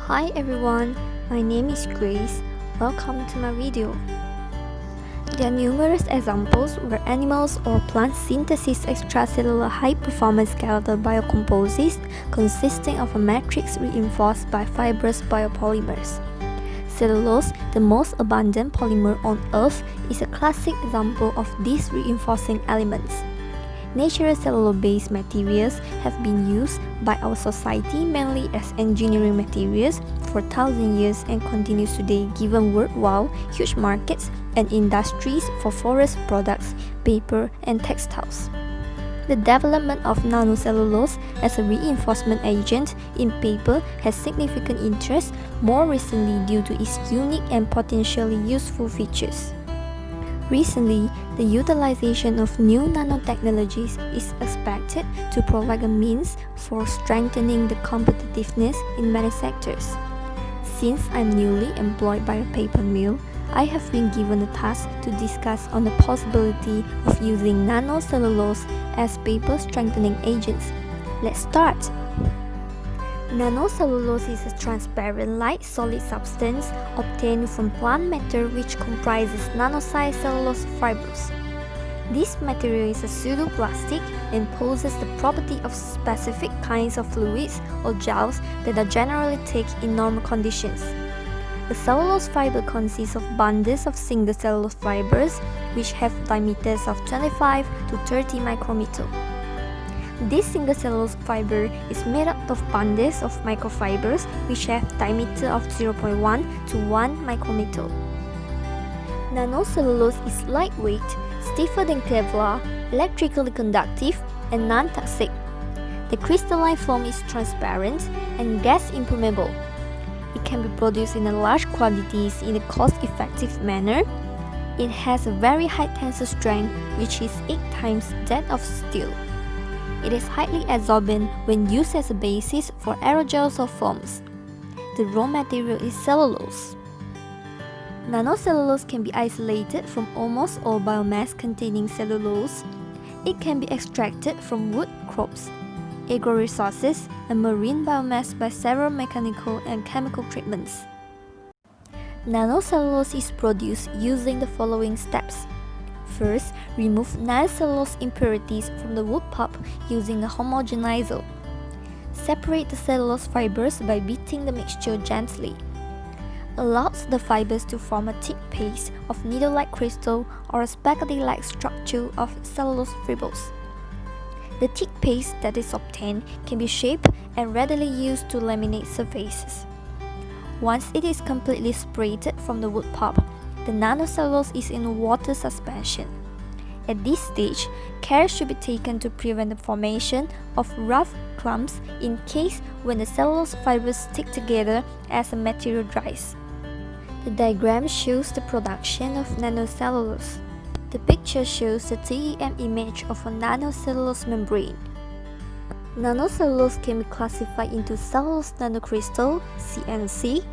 Hi everyone, my name is Grace. Welcome to my video. There are numerous examples where animals or plant synthesis extracellular high-performance skeletal biocomposites consisting of a matrix reinforced by fibrous biopolymers. Cellulose, the most abundant polymer on Earth, is a classic example of these reinforcing elements. Natural cellulose-based materials have been used by our society mainly as engineering materials for thousands of years and continues today given worldwide huge markets and industries for forest products, paper, and textiles. The development of nanocellulose as a reinforcement agent in paper has significant interest more recently due to its unique and potentially useful features. Recently, the utilization of new nanotechnologies is expected to provide a means for strengthening the competitiveness in many sectors. Since I'm newly employed by a paper mill, I have been given the task to discuss on the possibility of using nanocellulose as paper strengthening agents. Let's start! Nanocellulose is a transparent light solid substance obtained from plant matter which comprises nano-sized cellulose fibers. This material is a pseudoplastic and possesses the property of specific kinds of fluids or gels that are generally taken in normal conditions. A cellulose fiber consists of bundles of single cellulose fibers which have diameters of 25 to 30 micrometers. This single cellulose fiber is made up of bundles of microfibers which have diameter of 0.1 to 1 micrometer. Nanocellulose is lightweight, stiffer than Kevlar, electrically conductive, and non-toxic. The crystalline form is transparent and gas impermeable. It can be produced in large quantities in a cost-effective manner. It has a very high tensile strength, which is 8 times that of steel. It is highly absorbent when used as a basis for aerosols or foams. The raw material is cellulose. Nanocellulose can be isolated from almost all biomass containing cellulose. It can be extracted from wood crops, agro-resources, and marine biomass by several mechanical and chemical treatments. Nanocellulose is produced using the following steps. First, remove non-cellulose impurities from the wood pulp using a homogenizer. Separate the cellulose fibers by beating the mixture gently. Allow the fibers to form a thick paste of needle-like crystal or a spaghetti-like structure of cellulose fibrils. The thick paste that is obtained can be shaped and readily used to laminate surfaces. Once it is completely separated from the wood pulp, the nanocellulose is in water suspension. At this stage, care should be taken to prevent the formation of rough clumps in case when the cellulose fibers stick together as the material dries. The diagram shows the production of nanocellulose. The picture shows the TEM image of a nanocellulose membrane. Nanocellulose can be classified into cellulose nanocrystal (CNC),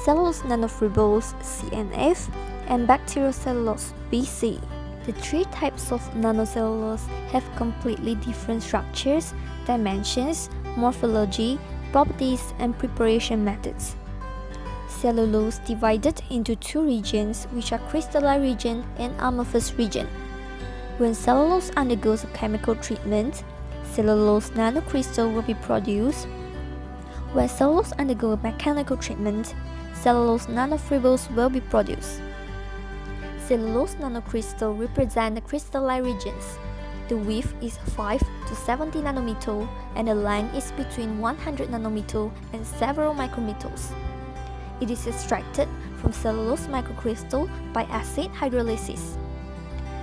cellulose nanofibrils (CNF), and bacteriocellulose (BC). The 3 types of nanocellulose have completely different structures, dimensions, morphology, properties, and preparation methods. Cellulose divided into 2 regions, which are crystalline region and amorphous region. When cellulose undergoes a chemical treatment, cellulose nanocrystal will be produced. When cellulose undergoes mechanical treatment, cellulose nanofibrils will be produced. Cellulose nanocrystal represent the crystalline regions. The width is 5 to 70 nanometers and the length is between 100 nanometers and several micrometers. It is extracted from cellulose microcrystal by acid hydrolysis.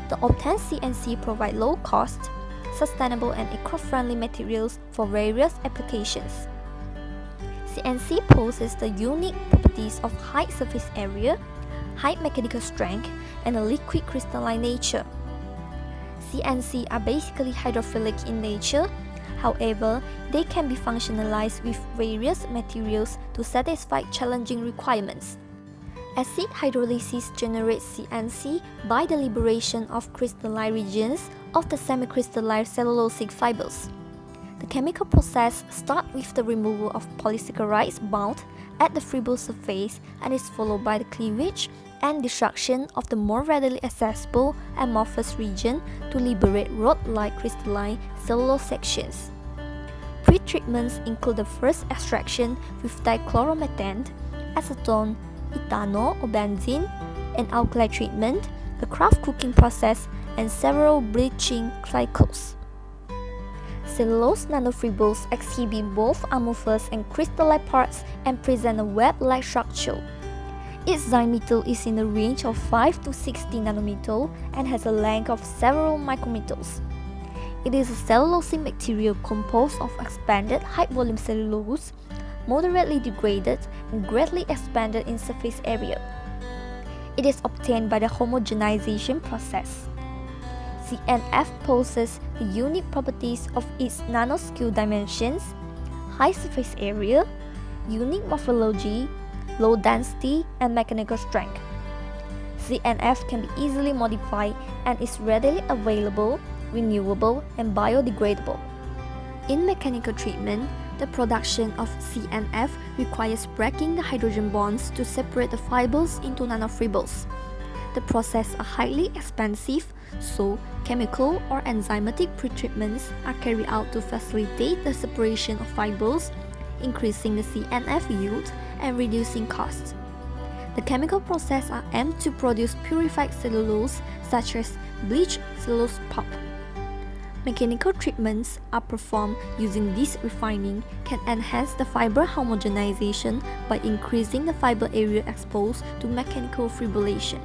The obtained CNC provide low-cost, sustainable and eco-friendly materials for various applications. CNC possesses the unique properties of high surface area, high mechanical strength, and a liquid crystalline nature. CNC are basically hydrophilic in nature. However, they can be functionalized with various materials to satisfy challenging requirements. Acid hydrolysis generates CNC by the liberation of crystalline regions of the semicrystalline cellulosic fibers. The chemical process starts with the removal of polysaccharides bound at the fibrous surface and is followed by the cleavage and destruction of the more readily accessible amorphous region to liberate rod-like crystalline cellulose sections. Pre-treatments include the first extraction with dichloromethane, acetone, ethanol or benzene, an alkali treatment, a craft cooking process, and several bleaching cycles. Cellulose nanofibrils exhibit both amorphous and crystalline parts and present a web-like structure. Its diameter is in the range of 5 to 60 nanometers and has a length of several micrometers. It is a cellulosic material composed of expanded high-volume cellulose, moderately degraded and greatly expanded in surface area. It is obtained by the homogenization process. CNF possesses the unique properties of its nanoscale dimensions, high surface area, unique morphology, low density, and mechanical strength. CNF can be easily modified and is readily available, renewable, and biodegradable. In mechanical treatment, the production of CNF requires breaking the hydrogen bonds to separate the fibers into nanofibrils. The process is highly expensive, so chemical or enzymatic pretreatments are carried out to facilitate the separation of fibers, increasing the CNF yield and reducing costs. The chemical process are aimed to produce purified cellulose such as bleached cellulose pulp. Mechanical treatments are performed using this refining can enhance the fiber homogenization by increasing the fiber area exposed to mechanical fibrillation.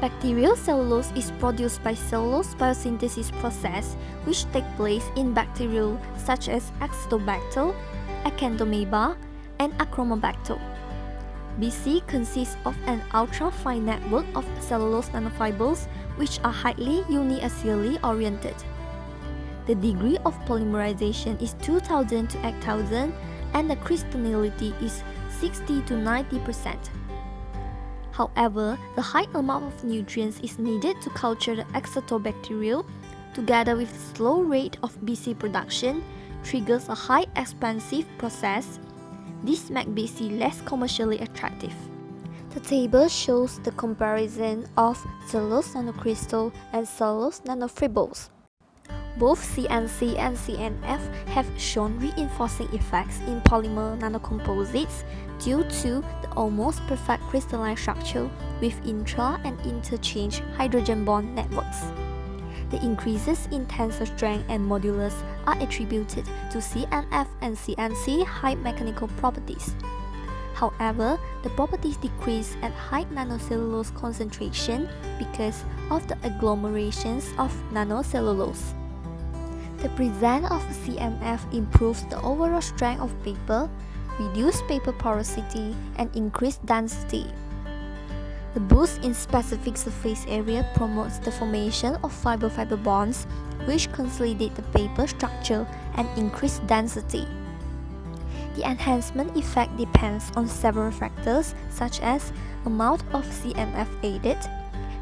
Bacterial cellulose is produced by cellulose biosynthesis process which take place in bacterial such as Acetobacter, Acanthamoeba, and Achromobacter. BC consists of an ultra-fine network of cellulose nanofibers which are highly uniaxially oriented. The degree of polymerization is 2000 to 8000 and the crystallinity is 60 to 90%. However, the high amount of nutrients is needed to culture the Acetobacterial, together with the slow rate of BC production, triggers a high expansive process. This makes BC less commercially attractive. The table shows the comparison of cellulose nanocrystal and cellulose nanofibrils. Both CNC and CNF have shown reinforcing effects in polymer nanocomposites due to the almost perfect crystalline structure with intra- and interchange hydrogen bond networks. The increases in tensile strength and modulus are attributed to CNF and CNC high mechanical properties. However, the properties decrease at high nanocellulose concentration because of the agglomerations of nanocellulose. The presence of CNF improves the overall strength of paper, reduces paper porosity, and increased density. The boost in specific surface area promotes the formation of fiber-fiber bonds, which consolidate the paper structure and increase density. The enhancement effect depends on several factors such as amount of CNF added,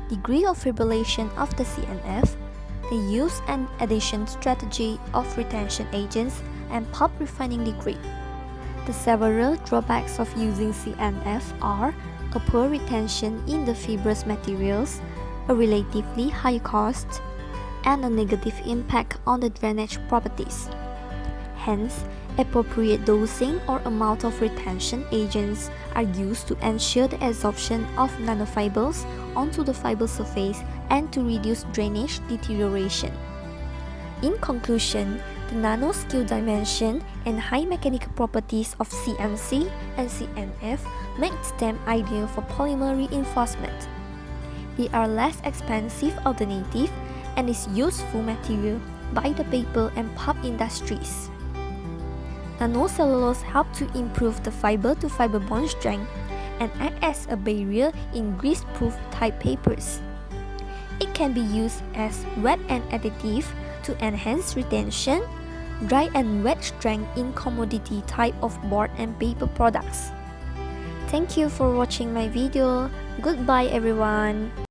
degree of fibrillation of the CNF, the use and addition strategy of retention agents, and pulp refining degree. The several drawbacks of using CNF are a poor retention in the fibrous materials, a relatively high cost, and a negative impact on the drainage properties. Hence, appropriate dosing or amount of retention agents are used to ensure the absorption of nanofibers onto the fiber surface and to reduce drainage deterioration. In conclusion, the nanoscale dimension and high mechanical properties of CNC and CNF make them ideal for polymer reinforcement. They are less expensive alternative and is useful material by the paper and pulp industries. Nanocellulose help to improve the fiber-to-fiber bond strength and act as a barrier in grease-proof type papers. It can be used as wet end additive to enhance retention, dry and wet strength in commodity type of board and paper products. Thank you for watching my video. Goodbye everyone.